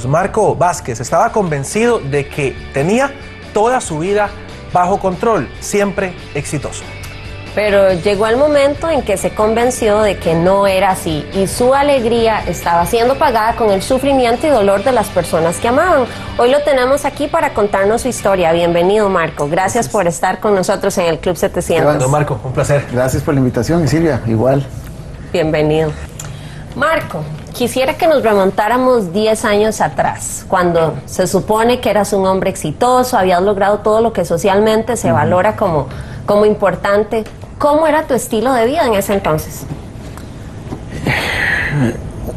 Marco Vázquez estaba convencido de que tenía toda su vida bajo control, siempre exitoso. Pero llegó el momento en que se convenció de que no era así y su alegría estaba siendo pagada con el sufrimiento y dolor de las personas que amaban. Hoy lo tenemos aquí para contarnos su historia. Bienvenido, Marco. Gracias por estar con nosotros en el Club 700. Don Marco, un placer. Gracias por la invitación, y Silvia, igual. Bienvenido. Marco, quisiera que nos remontáramos 10 años atrás, cuando se supone que eras un hombre exitoso, habías logrado todo lo que socialmente se valora como importante. ¿Cómo era tu estilo de vida en ese entonces?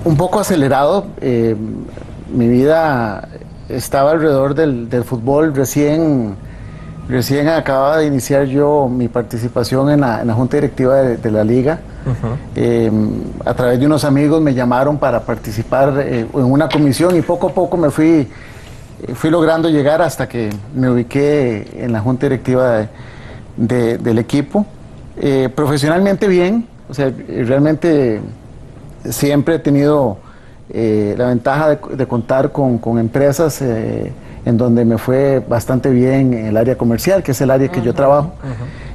Un poco acelerado. Mi vida estaba alrededor del fútbol. Recién acababa de iniciar yo mi participación en la junta directiva de la liga. A través de unos amigos me llamaron para participar en una comisión y poco a poco me fui logrando llegar hasta que me ubiqué en la junta directiva del equipo. Profesionalmente bien, o sea, realmente siempre he tenido la ventaja de contar con empresas en donde me fue bastante bien en el área comercial, que es el área que yo trabajo.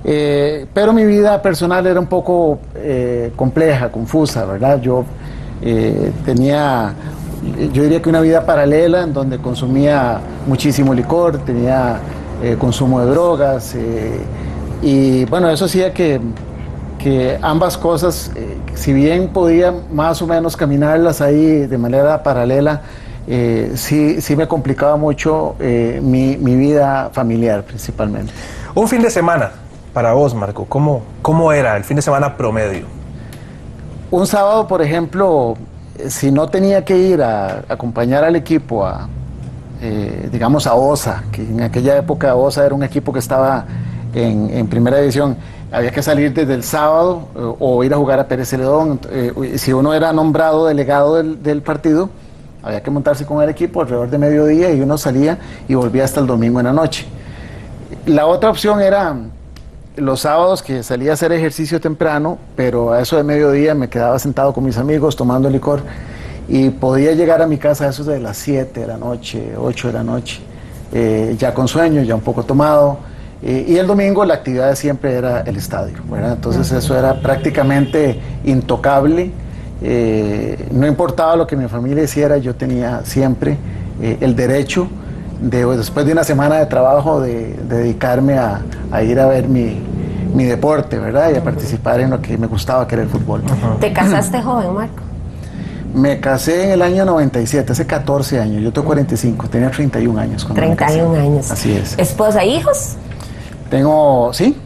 Pero mi vida personal era un poco compleja, confusa, ¿verdad? Yo diría que una vida paralela en donde consumía muchísimo licor, tenía consumo de drogas, y bueno, eso hacía que ambas cosas, si bien podía más o menos caminarlas ahí de manera paralela, sí me complicaba mucho mi vida familiar principalmente. Un fin de semana para vos, Marco, ¿cómo era el fin de semana promedio? Un sábado, por ejemplo, si no tenía que ir a acompañar al equipo digamos a OSA, que en aquella época OSA era un equipo que estaba en primera división, había que salir desde el sábado o ir a jugar a Pérez Celedón. Si uno era nombrado delegado del partido, había que montarse con el equipo alrededor de mediodía y uno salía y volvía hasta el domingo en la noche. La otra opción era los sábados, que salía a hacer ejercicio temprano, pero a eso de mediodía me quedaba sentado con mis amigos tomando licor y podía llegar a mi casa a eso de las 7 de la noche, 8 de la noche, ya con sueño, ya un poco tomado. Y el domingo la actividad siempre era el estadio, ¿verdad? Entonces eso era prácticamente intocable. No importaba lo que mi familia hiciera, yo tenía siempre el derecho después de una semana de trabajo de dedicarme a ir a ver mi deporte, ¿verdad? Y a participar en lo que me gustaba, que era el fútbol. ¿Te casaste joven, Marco? Me casé en el año 97, hace 14 años. Yo tengo 45, tenía 31 años cuando 31 me casé. años. Así es. ¿Esposa, hijos? Tengo, sí,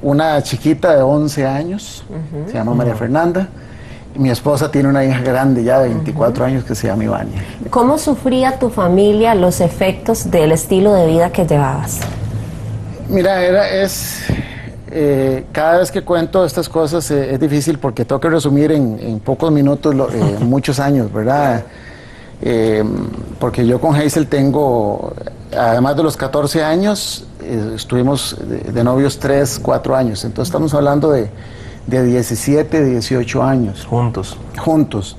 una chiquita de 11 años, se llama María Fernanda. Y mi esposa tiene una hija grande ya de 24 años que se llama Ivania. ¿Cómo sufría tu familia los efectos del estilo de vida que llevabas? Mira, cada vez que cuento estas cosas es difícil porque tengo que resumir en pocos minutos muchos años, ¿verdad? Porque yo con Hazel tengo, además de los 14 años, estuvimos de novios 3, 4 años. Entonces estamos hablando de 17, 18 años. Juntos.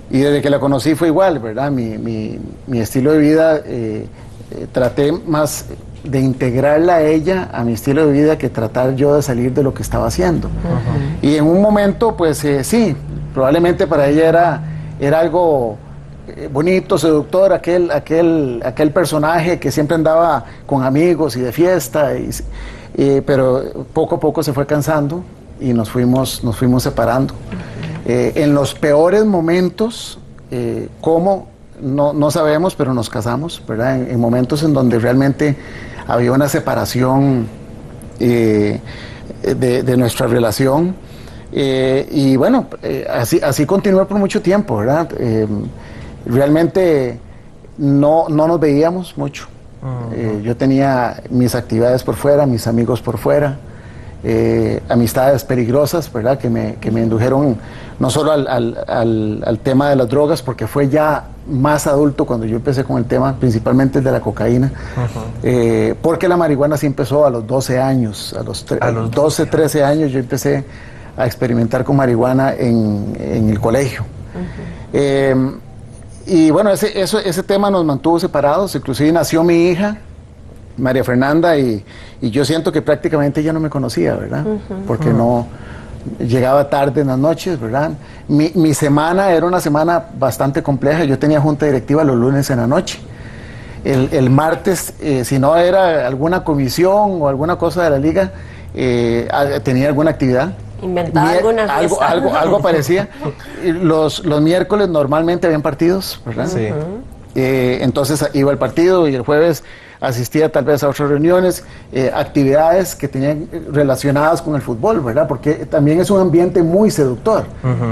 Y desde que la conocí fue igual, ¿verdad? Mi estilo de vida, traté más de integrarla a ella, a mi estilo de vida, que tratar yo de salir de lo que estaba haciendo. Y en un momento, pues sí, probablemente para ella era algo bonito, seductor, aquel personaje que siempre andaba con amigos y de fiesta, pero poco a poco se fue cansando y nos fuimos separando. En los peores momentos, ¿cómo? No sabemos, pero nos casamos, ¿verdad? En momentos en donde realmente había una separación de nuestra relación. Y bueno, así continuó por mucho tiempo, ¿verdad? Realmente no nos veíamos mucho. Yo tenía mis actividades por fuera, mis amigos por fuera, amistades peligrosas, ¿verdad? Que me indujeron no solo al tema de las drogas, porque fue ya más adulto cuando yo empecé con el tema, principalmente el de la cocaína, porque la marihuana sí empezó a los 12 años, a los 12, 13 años yo empecé a experimentar con marihuana en el colegio. Y bueno, ese tema nos mantuvo separados, inclusive nació mi hija, María Fernanda, y yo siento que prácticamente ella no me conocía, ¿verdad? Porque no llegaba tarde en las noches, ¿verdad? Mi semana era una semana bastante compleja, yo tenía junta directiva los lunes en la noche. El martes, si no era alguna comisión o alguna cosa de la liga, tenía alguna actividad. Inventaba alguna fiesta. Algo aparecía. Los miércoles normalmente habían partidos, ¿verdad? Sí. Entonces iba al partido y el jueves asistía tal vez a otras reuniones, actividades que tenían relacionadas con el fútbol, ¿verdad? Porque también es un ambiente muy seductor.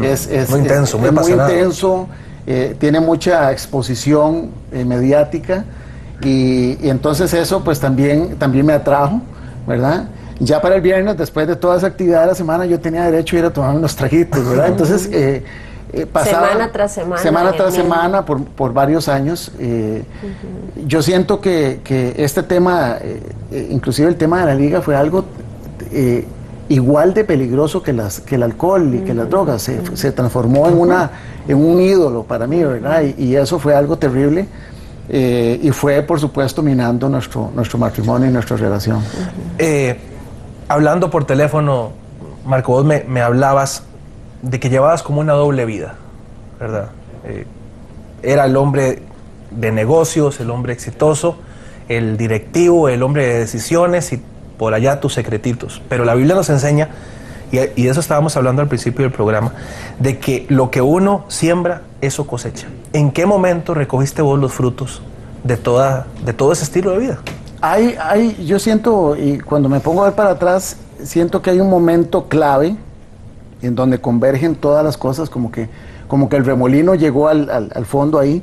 Es muy intenso, muy muy apasionado. intenso, tiene mucha exposición mediática y entonces eso pues también me atrajo, ¿verdad? Ya para el viernes, después de toda esa actividad de la semana, yo tenía derecho a ir a tomar unos traguitos, ¿verdad? Entonces, pasaba semana tras semana por varios años. Yo siento que este tema, inclusive el tema de la liga, fue algo igual de peligroso que el alcohol y que las drogas. Se transformó en un ídolo para mí, ¿verdad? Y eso fue algo terrible. Y fue, por supuesto, minando nuestro matrimonio y nuestra relación. Hablando por teléfono, Marco, vos me hablabas de que llevabas como una doble vida, ¿verdad? Era el hombre de negocios, el hombre exitoso, el directivo, el hombre de decisiones y por allá tus secretitos. Pero la Biblia nos enseña, y de eso estábamos hablando al principio del programa, de que lo que uno siembra, eso cosecha. ¿En qué momento recogiste vos los frutos de todo ese estilo de vida? Yo siento, y cuando me pongo a ver para atrás, siento que hay un momento clave en donde convergen todas las cosas, como que el remolino llegó al fondo ahí.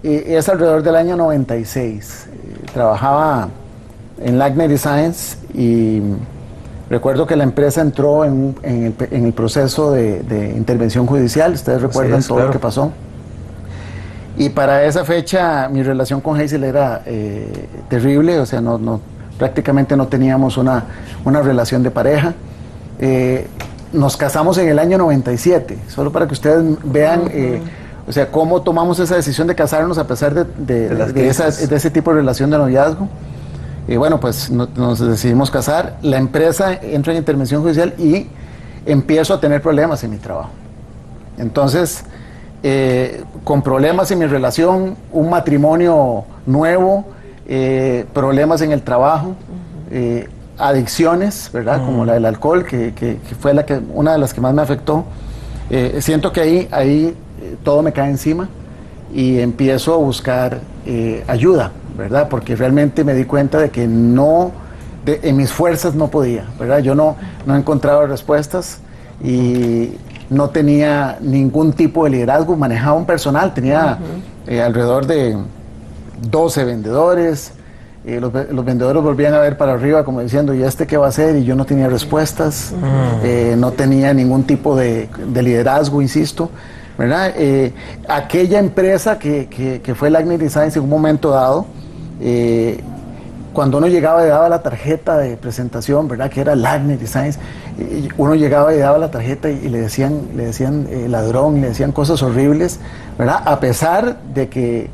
Es alrededor del año 96. Trabajaba en Lagner Science y recuerdo que la empresa entró en el proceso de intervención judicial. Ustedes recuerdan todo lo que pasó. Y para esa fecha mi relación con Hazel era terrible, o sea, prácticamente no teníamos una relación de pareja. Nos casamos en el año 97, solo para que ustedes vean, o sea, cómo tomamos esa decisión de casarnos a pesar de ese tipo de relación de noviazgo. Y bueno, pues nos decidimos casar. La empresa entra en intervención judicial y empiezo a tener problemas en mi trabajo. Entonces, con problemas en mi relación, un matrimonio nuevo, problemas en el trabajo, adicciones, ¿verdad? Como la del alcohol, que fue una de las que más me afectó. Siento que ahí todo me cae encima y empiezo a buscar ayuda, ¿verdad? Porque realmente me di cuenta de que en mis fuerzas no podía, ¿verdad? Yo no encontraba respuestas y no tenía ningún tipo de liderazgo, manejaba un personal, tenía alrededor de 12 vendedores, los vendedores volvían a ver para arriba como diciendo, ¿y este qué va a hacer? Y yo no tenía respuestas, no tenía ningún tipo de liderazgo, insisto, ¿verdad? Aquella empresa que fue Lagner Science en un momento dado, cuando uno llegaba y daba la tarjeta de presentación, ¿verdad? Que era Lagner Science, uno llegaba y daba la tarjeta y le decían ladrón, le decían cosas horribles, ¿verdad? A pesar de que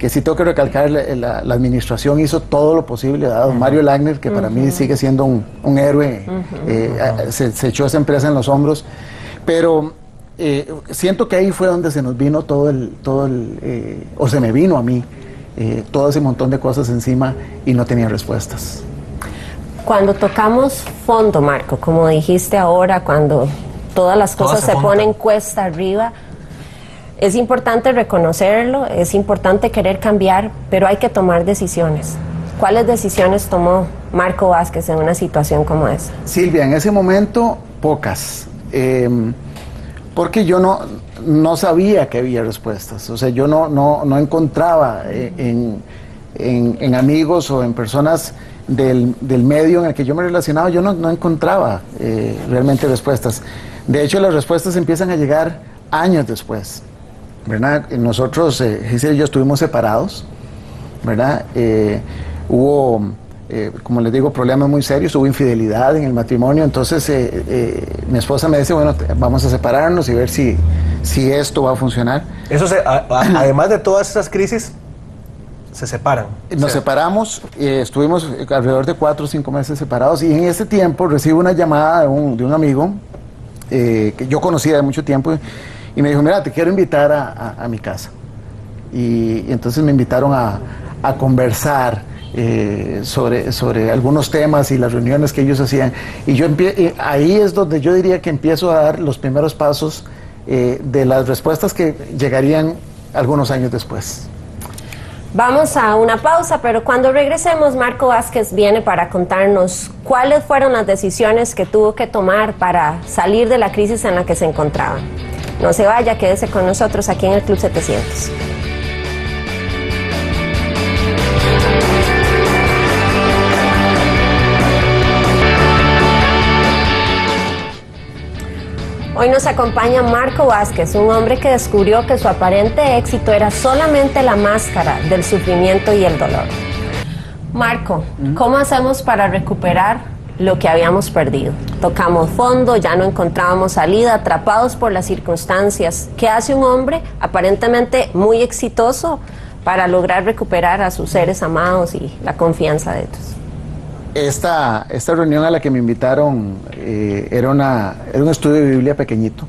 sí tengo que recalcar, la administración hizo todo lo posible, don Mario Lagner, que para mí sigue siendo un héroe, se echó esa empresa en los hombros, pero siento que ahí fue donde se nos vino o se me vino a mí, todo ese montón de cosas encima y no tenía respuestas. Cuando tocamos fondo, Marco, como dijiste ahora, cuando todas las cosas se ponen cuesta arriba, es importante reconocerlo, es importante querer cambiar, pero hay que tomar decisiones. ¿Cuáles decisiones tomó Marco Vázquez en una situación como esa? Silvia, en ese momento, pocas. Porque yo no sabía que había respuestas. O sea, yo no encontraba en amigos o en personas del medio en el que yo me relacionaba, yo no encontraba realmente respuestas. De hecho, las respuestas empiezan a llegar años después, ¿verdad? Nosotros, Giselle y yo, estuvimos separados, ¿verdad? Hubo, como les digo, problemas muy serios, hubo infidelidad en el matrimonio, entonces mi esposa me dice, bueno, vamos a separarnos y ver si si esto va a funcionar. Eso además de todas esas crisis, se separan. Nos separamos, estuvimos alrededor de 4 o 5 meses separados, y en ese tiempo recibo una llamada de un amigo que yo conocía de mucho tiempo, y me dijo, mira, te quiero invitar a mi casa. Y entonces me invitaron a conversar sobre algunos temas y las reuniones que ellos hacían. Y ahí es donde yo diría que empiezo a dar los primeros pasos de las respuestas que llegarían algunos años después. Vamos a una pausa, pero cuando regresemos, Marco Vázquez viene para contarnos cuáles fueron las decisiones que tuvo que tomar para salir de la crisis en la que se encontraba. No se vaya, quédese con nosotros aquí en el Club 700. Hoy nos acompaña Marco Vázquez, un hombre que descubrió que su aparente éxito era solamente la máscara del sufrimiento y el dolor. Marco, ¿cómo hacemos para recuperar lo que habíamos perdido? Tocamos fondo, ya no encontrábamos salida, atrapados por las circunstancias. ¿Qué hace un hombre aparentemente muy exitoso para lograr recuperar a sus seres amados y la confianza de ellos? Esta reunión a la que me invitaron era un estudio de Biblia pequeñito,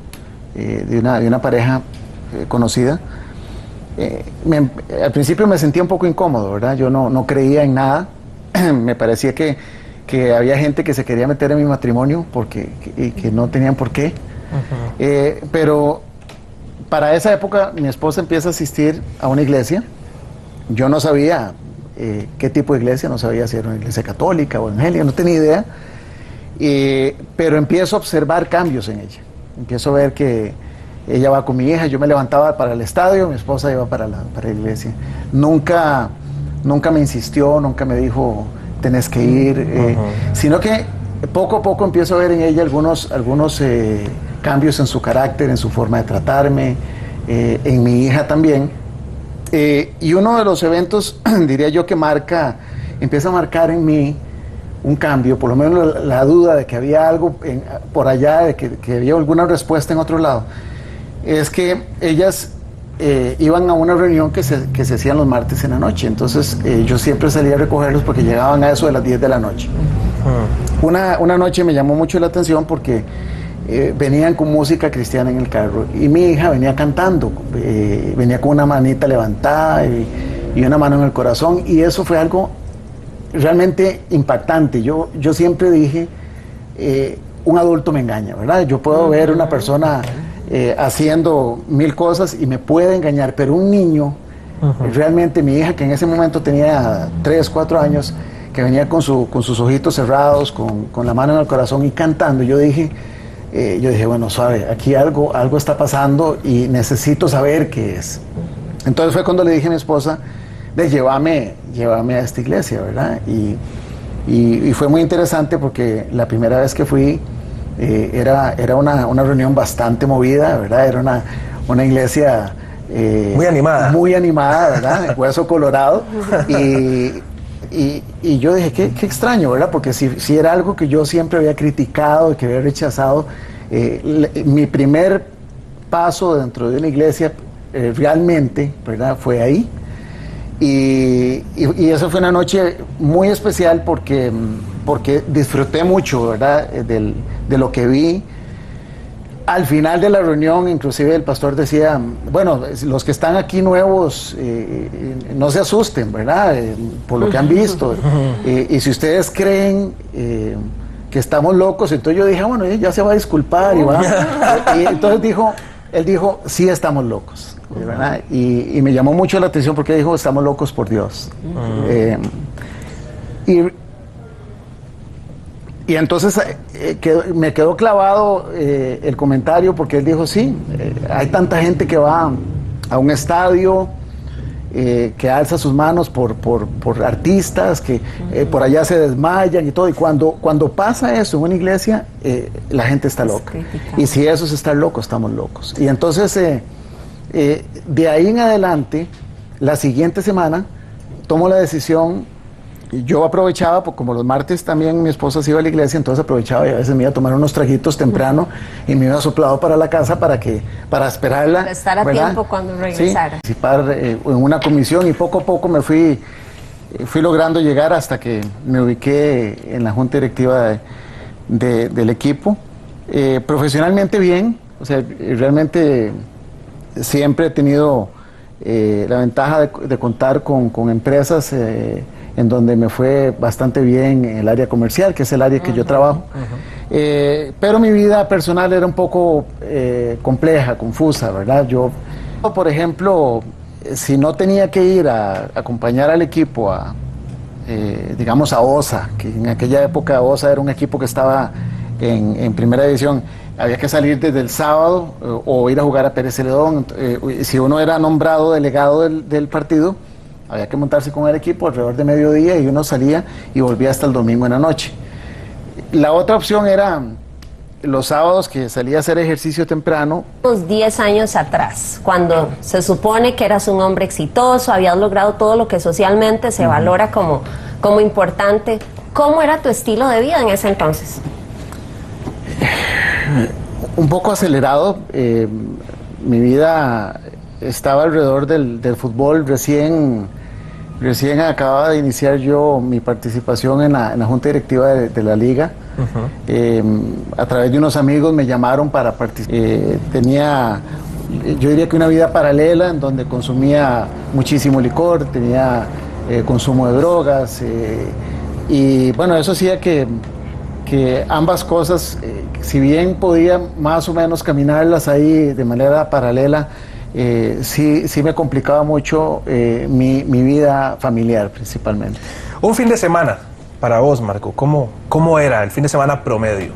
de una pareja conocida. Al principio me sentía un poco incómodo, ¿verdad? Yo no creía en nada. Me parecía que había gente que se quería meter en mi matrimonio y que no tenían por qué. Pero para esa época mi esposa empieza a asistir a una iglesia. Yo no sabía qué tipo de iglesia, no sabía si era una iglesia católica o evangélica, no tenía idea, pero empiezo a observar cambios en ella. Empiezo a ver que ella va con mi hija, yo me levantaba para el estadio, mi esposa iba para la iglesia. Nunca me insistió, nunca me dijo tenés que ir, sino que poco a poco empiezo a ver en ella algunos cambios en su carácter, en su forma de tratarme, en mi hija también. Y uno de los eventos, diría yo, que empieza a marcar en mí un cambio, por lo menos la duda de que había algo por allá, de que había alguna respuesta en otro lado, es que ellas iban a una reunión que se hacían los martes en la noche. Entonces yo siempre salía a recogerlos porque llegaban a eso de las 10 de la noche. Una noche me llamó mucho la atención porque venían con música cristiana en el carro y mi hija venía cantando, venía con una manita levantada y una mano en el corazón, y eso fue algo realmente impactante. Yo siempre dije, un adulto me engaña, ¿verdad? Yo puedo ver una persona haciendo 1000 cosas y me puede engañar, pero un niño, realmente mi hija, que en ese momento tenía 3, 4 años, que venía con sus ojitos cerrados, con la mano en el corazón y cantando, yo dije, bueno, suave, aquí algo está pasando y necesito saber qué es. Entonces fue cuando le dije a mi esposa, llévame a esta iglesia, ¿verdad? Y fue muy interesante porque la primera vez que fui era una reunión bastante movida, ¿verdad? Era una iglesia muy animada, ¿verdad? Hueso colorado. Y yo dije, qué extraño, ¿verdad? Porque si era algo que yo siempre había criticado, que había rechazado, mi primer paso dentro de una iglesia realmente, ¿verdad? Fue ahí. Y eso fue una noche muy especial porque disfruté mucho, ¿verdad? De lo que vi. Al final de la reunión, inclusive el pastor decía, bueno, los que están aquí nuevos, no se asusten, ¿verdad? Por lo que han visto. Y si ustedes creen que estamos locos, entonces yo dije, bueno, ya se va a disculpar. Y entonces él dijo, sí estamos locos, ¿verdad? Y me llamó mucho la atención porque dijo, estamos locos por Dios. Y entonces me quedó clavado el comentario porque él dijo, sí, hay tanta gente que va a un estadio, que alza sus manos por artistas, que por allá se desmayan y todo, y cuando pasa eso en una iglesia, la gente está loca. Y si eso es estar loco, estamos locos. Y entonces, de ahí en adelante, la siguiente semana, tomo la decisión yo aprovechaba, pues, como los martes también mi esposa se iba a la iglesia, entonces aprovechaba y a veces me iba a tomar unos traguitos temprano y me iba soplado para la casa para esperarla. Para estar a tiempo cuando regresara. Sí, participar en una comisión, y poco a poco me fui logrando llegar hasta que me ubiqué en la junta directiva del equipo. Profesionalmente bien, o sea, realmente siempre he tenido la ventaja de contar con empresas en donde me fue bastante bien en el área comercial, que es el área que yo trabajo. Pero mi vida personal era un poco compleja, confusa, ¿verdad? Yo, por ejemplo, si no tenía que ir a acompañar al equipo digamos, a OSA, que en aquella época OSA era un equipo que estaba en primera división, había que salir desde el sábado o ir a jugar a Pérez Celedón. Si uno era nombrado delegado del partido, había que montarse con el equipo alrededor de mediodía y uno salía y volvía hasta el domingo en la noche. La otra opción era los sábados, que salía a hacer ejercicio temprano. Unos 10 años atrás, cuando se supone que eras un hombre exitoso, habías logrado todo lo que socialmente se valora como importante, ¿cómo era tu estilo de vida en ese entonces? Un poco acelerado. Mi vida estaba alrededor del fútbol. Recién acababa de iniciar yo mi participación en la junta directiva de la liga. A través de unos amigos me llamaron para participar. Tenía, yo diría que una vida paralela en donde consumía muchísimo licor, tenía consumo de drogas, y bueno, eso hacía que ambas cosas, si bien podía más o menos caminarlas ahí de manera paralela, sí me complicaba mucho mi vida familiar principalmente. Un fin de semana para vos, Marco, ¿cómo era el fin de semana promedio?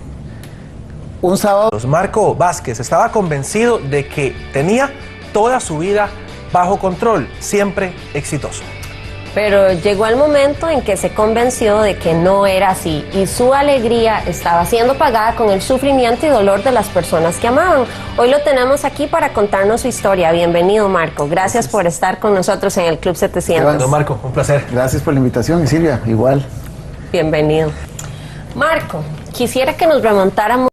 Un sábado. Marco Vázquez estaba convencido de que tenía toda su vida bajo control, siempre exitoso. Pero llegó el momento en que se convenció de que no era así y su alegría estaba siendo pagada con el sufrimiento y dolor de las personas que amaban. Hoy lo tenemos aquí para contarnos su historia. Bienvenido, Marco. Gracias por estar con nosotros en el Club 700. Don Marco, un placer. Gracias por la invitación, y Silvia, igual. Bienvenido. Marco, quisiera que nos remontáramos